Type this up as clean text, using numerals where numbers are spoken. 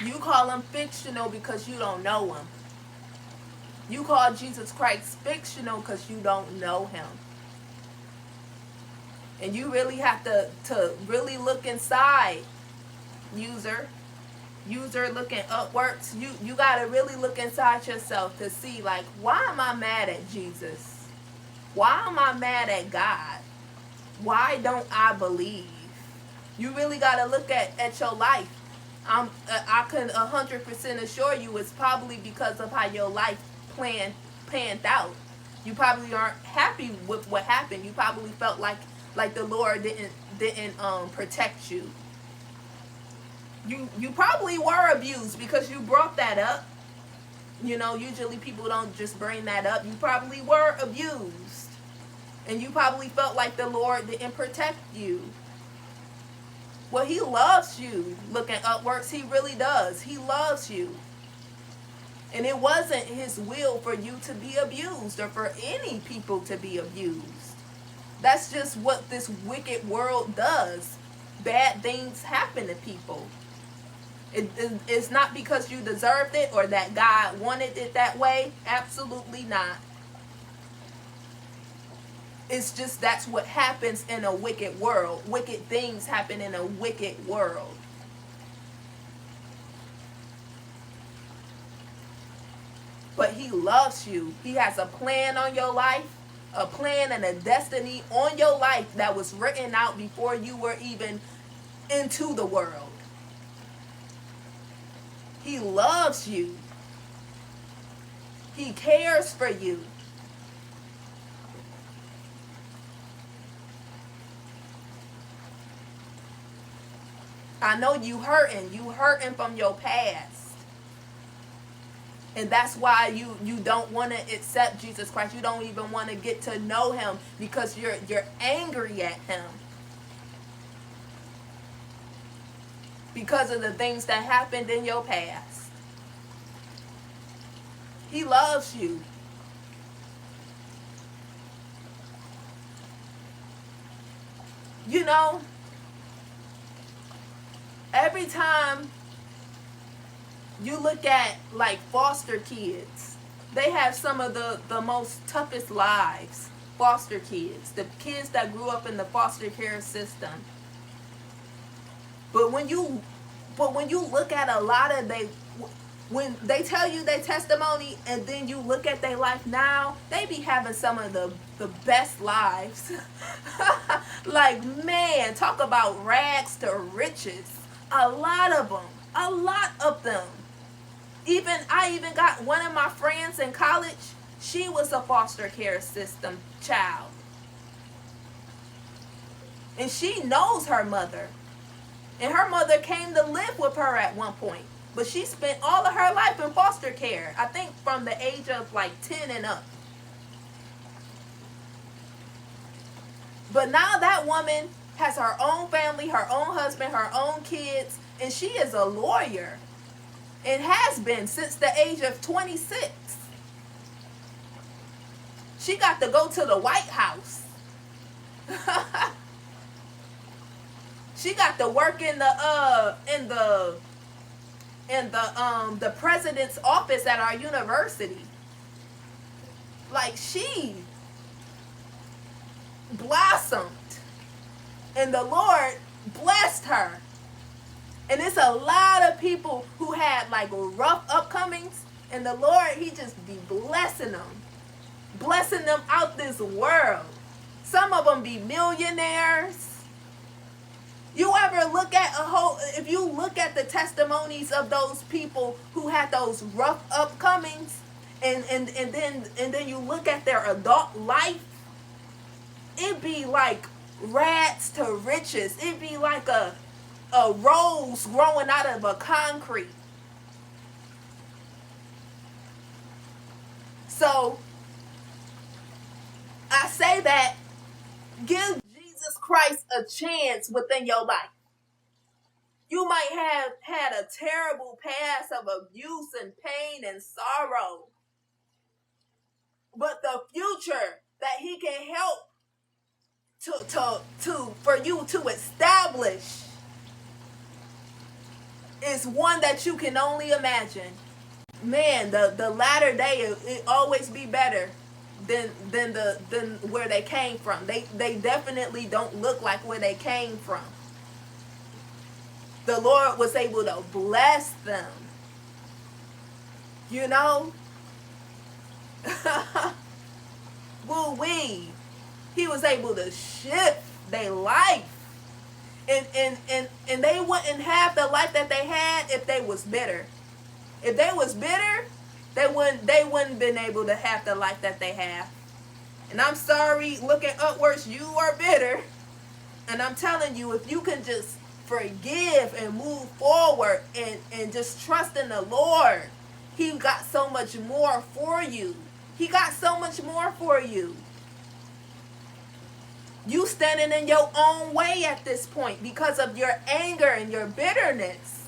You call him fictional because you don't know him. You call Jesus Christ fictional because you don't know him. And you really have to really look inside, user. User looking upwards. You gotta really look inside yourself to see, like, why am I mad at Jesus? Why am I mad at God? Why don't I believe? You really gotta look at your life. I can 100% assure you it's probably because of how your life panned out. You probably aren't happy with what happened. You probably felt like the Lord didn't protect you. You probably were abused because you brought that up. You know, usually people don't just bring that up. You probably were abused. And you probably felt like the Lord didn't protect you. Well, he loves you. Looking upwards, he really does. He loves you. And it wasn't his will for you to be abused or for any people to be abused. That's just what this wicked world does. Bad things happen to people. It's not because you deserved it or that God wanted it that way. Absolutely not. It's just that's what happens in a wicked world. Wicked things happen in a wicked world. But he loves you. He has a plan on your life, a plan and a destiny on your life that was written out before you were even into the world. He loves you. He cares for you. I know you hurting from your past. And that's why you don't want to accept Jesus Christ. You don't even want to get to know him because you're angry at him. Because of the things that happened in your past. He loves you. You know, every time you look at like foster kids, they have some of the most toughest lives. Foster kids, the kids that grew up in the foster care system. But when you look at a lot of when they tell you their testimony and then you look at their life now, they be having some of the best lives. Like, man, talk about rags to riches. A lot of them. A lot of them. I even got one of my friends in college. She was a foster care system child. And she knows her mother. And her mother came to live with her at one point. But she spent all of her life in foster care. I think from the age of like 10 and up. But now that woman has her own family, her own husband, her own kids. And she is a lawyer. And has been since the age of 26. She got to go to the White House. She got to work in the president's office at our university. Like, she blossomed. And the Lord blessed her. And it's a lot of people who had like rough upcomings. And the Lord, he just be blessing them. Blessing them out this world. Some of them be millionaires. You ever look at if you look at the testimonies of those people who had those rough upcomings and then you look at their adult life, it be like rags to riches. It be like a rose growing out of a concrete. So I say that give Jesus Christ a chance within your life. You might have had a terrible past of abuse and pain and sorrow. But the future that he can help for you to establish is one that you can only imagine. Man, the latter day, it always be better than where they came from. They definitely don't look like where they came from. The Lord was able to bless them. You know? Woo wee. He was able to shift their life. And they wouldn't have the life that they had if they was bitter. If they was bitter, they wouldn't been able to have the life that they have. And I'm sorry, looking upwards, you are bitter. And I'm telling you, if you can just forgive and move forward and just trust in the Lord, He got so much more for you. He got so much more for you. You standing in your own way at this point because of your anger and your bitterness.